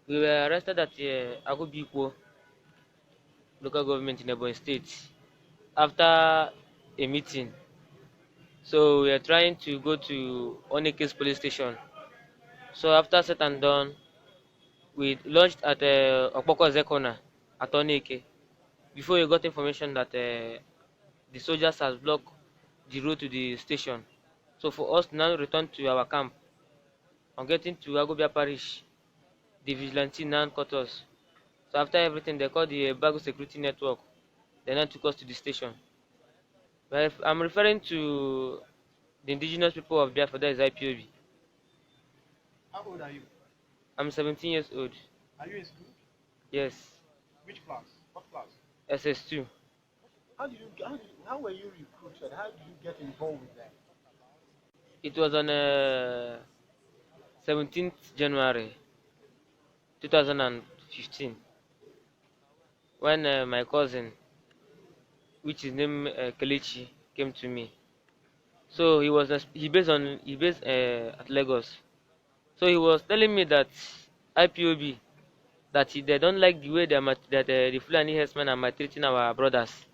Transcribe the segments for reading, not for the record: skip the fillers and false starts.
We were arrested at Agubikwo local government in Ebonyi State after a meeting. So we are trying to go to Oneke's police station. So after set and done, we launched at Okpoko Zekona at Oneke. Before we got information that the soldiers has blocked the road to the station. So for us to now return to our camp, on getting to Agobia Parish, the vigilante now caught us. So after everything, they called the Bago Security Network. They now took us to the station. But if I'm referring to the indigenous people of Biafra, that is IPOB. How old are you? I'm 17 years old. Are you in school? Yes. Which class? What class? SS2. How were you recruited? How did you get involved with that? It was on 17th January 2015 when my cousin, which is named Kelechi, came to me. So he based at Lagos. So he was telling me that IPOB they don't like the way the Fulani herdsmen are maltreating our brothers.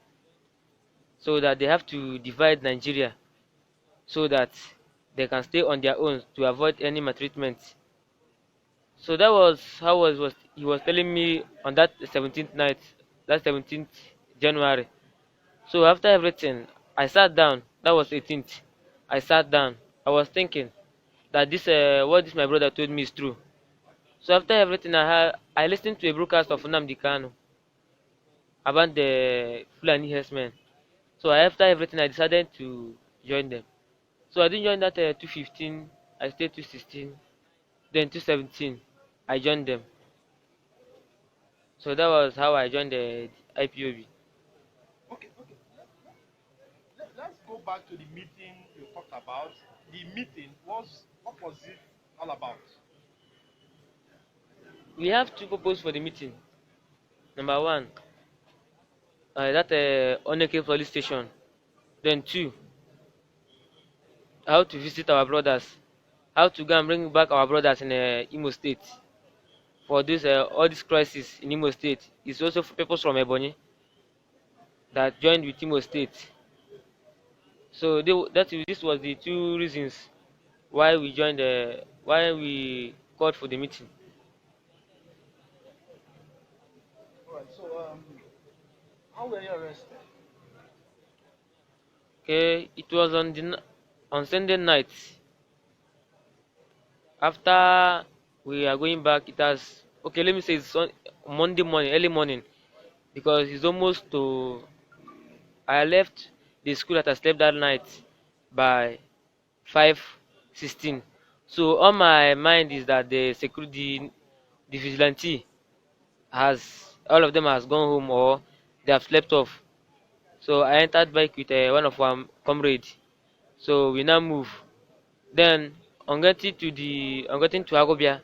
So that they have to divide Nigeria so that they can stay on their own to avoid any maltreatment. So that was how he was telling me on that 17th night, that 17th January. So after everything, I sat down. That was 18th. I sat down. I was thinking that this what this my brother told me is true. So after everything, I listened to a broadcast of Nnamdi Kanu about the Fulani herdsmen. So after everything, I decided to join them. So I didn't join that 215. I stayed 216. Then 217, I joined them. So that was how I joined the IPOB. Okay. Let's go back to the meeting you talked about. The meeting what was it all about? We have two purposes for the meeting. Number one, that Oneke police station. Then two, how to visit our brothers, how to go and bring back our brothers in Imo State. For this all this crisis in Imo State, it's also for people from Ebonyi that joined with Imo State. So this was the two reasons why we joined why we called for the meeting. Alright, so how were you arrested? Okay, it was on Sunday night. After we are going back, it has okay. Let me say it's on Monday morning, early morning, because it's almost to. I left the school that I slept that night by 5:16. So on my mind is that the vigilante has all of them has gone home or they have slept off. So I entered bike with one of our comrades. So we now move. Then on getting to Agobia,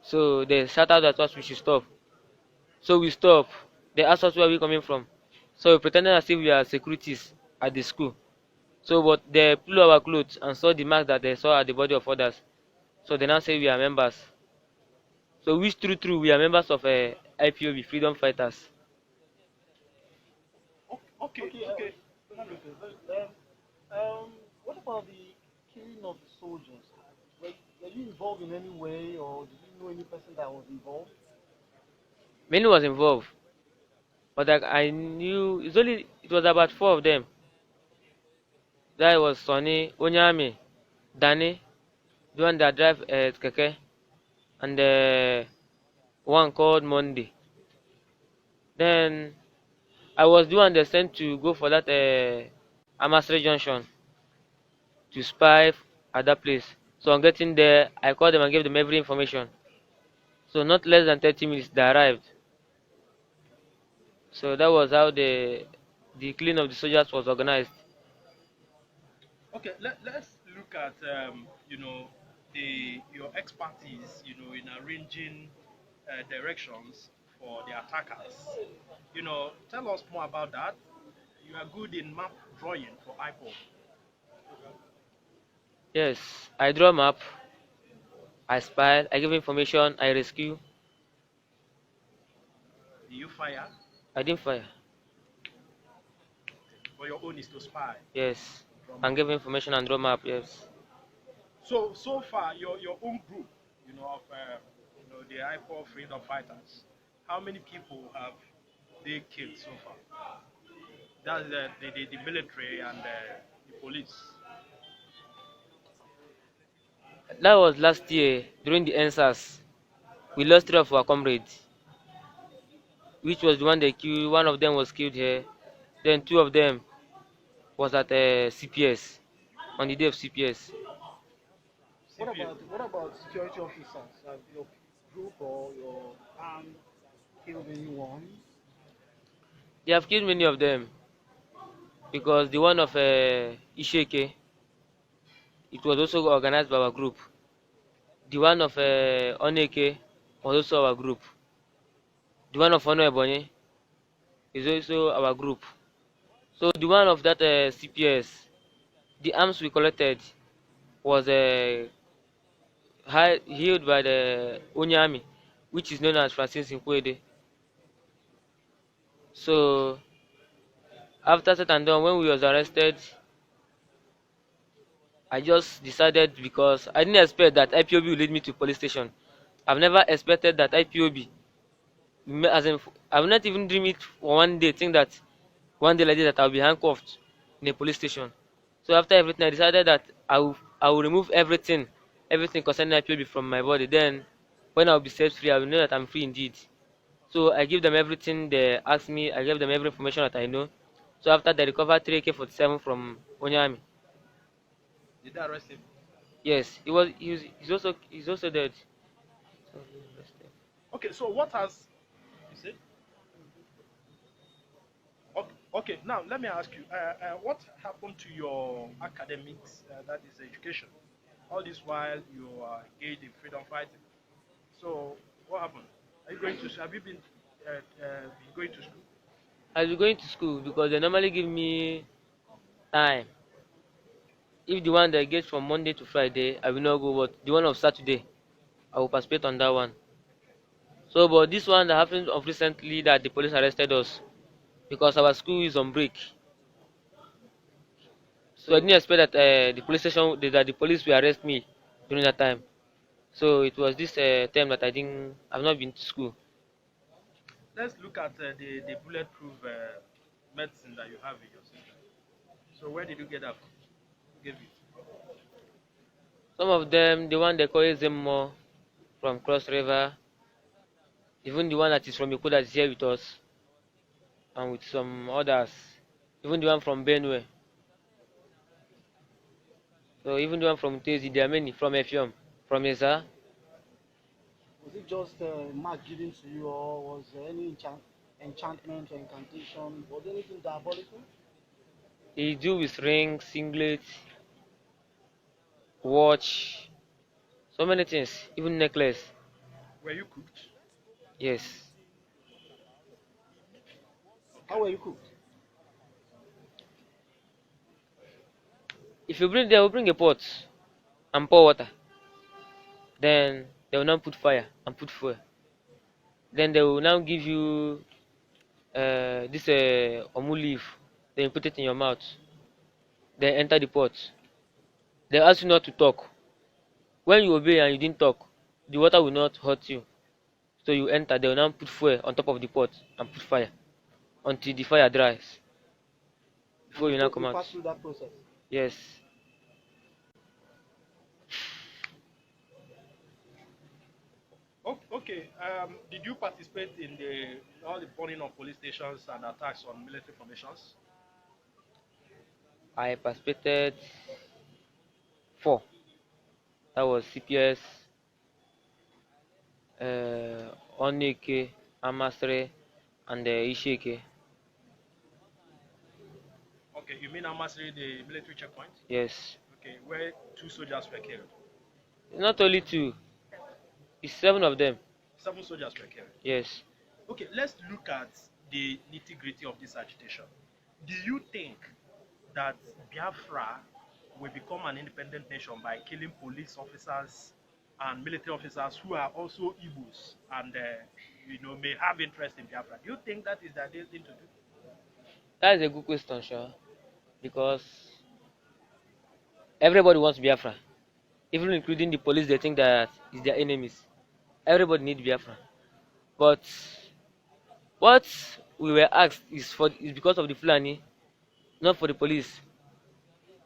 so they shouted at us we should stop. So we stop. They asked us where we coming from. So we pretended as if we are securities at the school. So but they pulled our clothes and saw the mark that they saw at the body of others. So they now say we are members. So which true we are members of IPOB freedom fighters. Okay. What about the killing of the soldiers? Were you involved in any way, or did you know any person that was involved? Many was involved, but like I knew it was about four of them. That was Sonny, Onyame, Danny, the one that drive keke, and one called Monday. Then I was the one that sent to go for that Amasre Junction to spy at that place. So on getting there, I called them and gave them every information. So not less than 30 minutes they arrived. So that was how the killing of the soldiers was organized. Okay, let's look at your expertise in arranging directions for the attackers. Tell us more about that. You are good in map drawing for IPOB. Yes, I draw map, I spy, I give information, I rescue. Do you fire? I didn't fire. But your own is to spy, Yes, draw and map. give information and draw map. Yes. So far, your own group, of the IPOB freedom fighters, how many people have they killed so far? That's the military and the police. That was last year during the NSAS. We lost three of our comrades, which was the one they killed. One of them was killed here. Then two of them was at CPS on the day of CPS. CPS. What about security officers? Have your group or your arm killed anyone? They have killed many of them because the one of Isheke, it was also organized by our group. The one of Oneke was also our group. The one of Ono Ebonyi is also our group. So the one of that CPS, the arms we collected was held by the Onyami, which is known as Francis Nkwede. So after said and done, when we was arrested, I just decided because I didn't expect that IPOB would lead me to police station. I've never expected that IPOB, as in, I've not even dreamed it for one day, think that one day like this that I'll be handcuffed in a police station. So after everything, I decided that I will remove everything concerning IPOB from my body. Then when I'll be set free, I will know that I'm free indeed. So I give them everything they asked me. I gave them every information that I know. So after they recovered 3 AK-47 from Onyami. Did they arrest him? Yes, he's also dead. So, Okay, so what has you said? Okay, now let me ask you, what happened to your academics, that is education? All this while you are engaged in freedom fighting. So what happened? Are you going to? Have you been going to school? I'll be going to school because they normally give me time. If the one that gets from Monday to Friday, I will not go. But the one of Saturday, I will participate on that one. So, but this one that happened of recently that the police arrested us because our school is on break. So I So didn't expect that the police station that the police will arrest me during that time. So it was this time that I've not been to school. let's look at the bulletproof medicine that you have in your system. So where did you get that from? Who gave it? Some of them, the one they call Zemo from Cross River, even the one that is from Iko that is here with us, and with some others, even the one from Benue. So even the one from Tezi, there are many from Effium, from Eza. Was it just mark given to you, or was there any enchantment or incantation? Was there anything diabolical? He do with ring, singlet, watch, so many things, even necklace. Were you cooked? Yes. How Okay. were you cooked? If you bring, they will bring a pot and pour water. Then they will now put fire and put fuel. Then they will now give you this omu leaf. Then you put it in your mouth. Then enter the pot. They ask you not to talk. When you obey and you didn't talk, the water will not hurt you. So you enter. They will now put fuel on top of the pot and put fire until the fire dries And before you now come you out. passed through that process. Yes. Okay. Did you participate in all the burning of police stations and attacks on military formations? I participated 4. That was CPS, Onike, Amasre, and Ishike. Okay, you mean Amasri, the military checkpoint? Yes. Okay, where 2 soldiers were killed. Not only 2, it's 7 of them. 7 soldiers were killed. Yes. Okay, let's look at the nitty gritty of this agitation. Do you think that Biafra we become an independent nation by killing police officers and military officers who are also Igbos and may have interest in Biafra. Do you think that is the ideal thing to do? That is a good question, sure, because everybody wants Biafra, even including the police. They think that is their enemies. Everybody needs Biafra, but what we were asked is because of the Fulani, not for the police.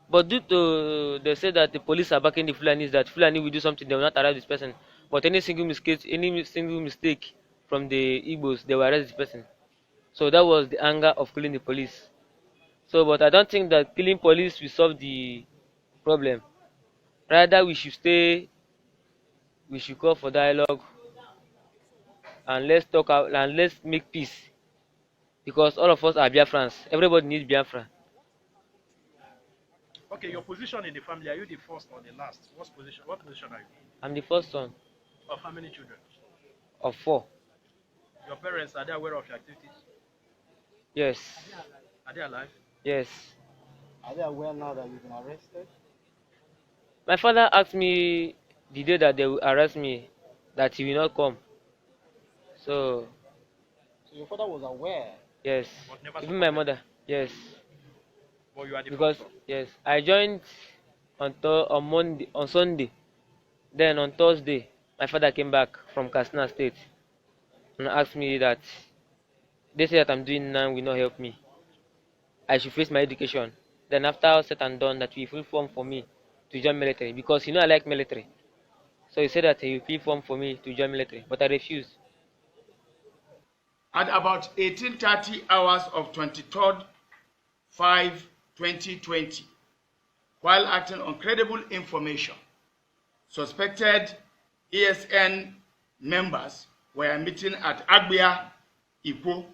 But due to they say that the police are backing the Fulanis, that Fulani will do something, they will not arrest this person. But any single mistake from the Igbos, they will arrest this person. So that was the anger of killing the police. So, but I don't think that killing police will solve the problem. Rather, we should call for dialogue and let's talk out and let's make peace. Because all of us are Biafrans. Everybody needs Biafra. Okay, your position in the family, are you the first or the last? What position are you? I'm the first son Of how many children? of 4. Your parents, are they aware of your activities? Yes. Are they alive? Yes. Are they aware now that you've been arrested? My father asked me the day that they will arrest me that he will not come. So, So your father was aware. yes. But never Even my supported? mother. Yes. But you are the Because, first one. yes. I joined on Monday, on Sunday. Then on Thursday, my father came back from Katsina State and asked me that they say that I'm doing now will not help me. I should face my education. Then after all said and done, that he will form for me to join military because I like military. So he said that he will fill form for me to join military, but I refused. At about 18:30 hours of 23rd 5/2020, while acting on credible information, suspected ESN members were meeting at Agbia, Ikwo,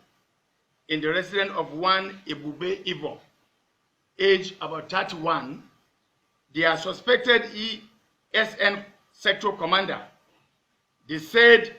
in the residence of one Ebube Ivo, age about 31. Their suspected ESN sector commander, they said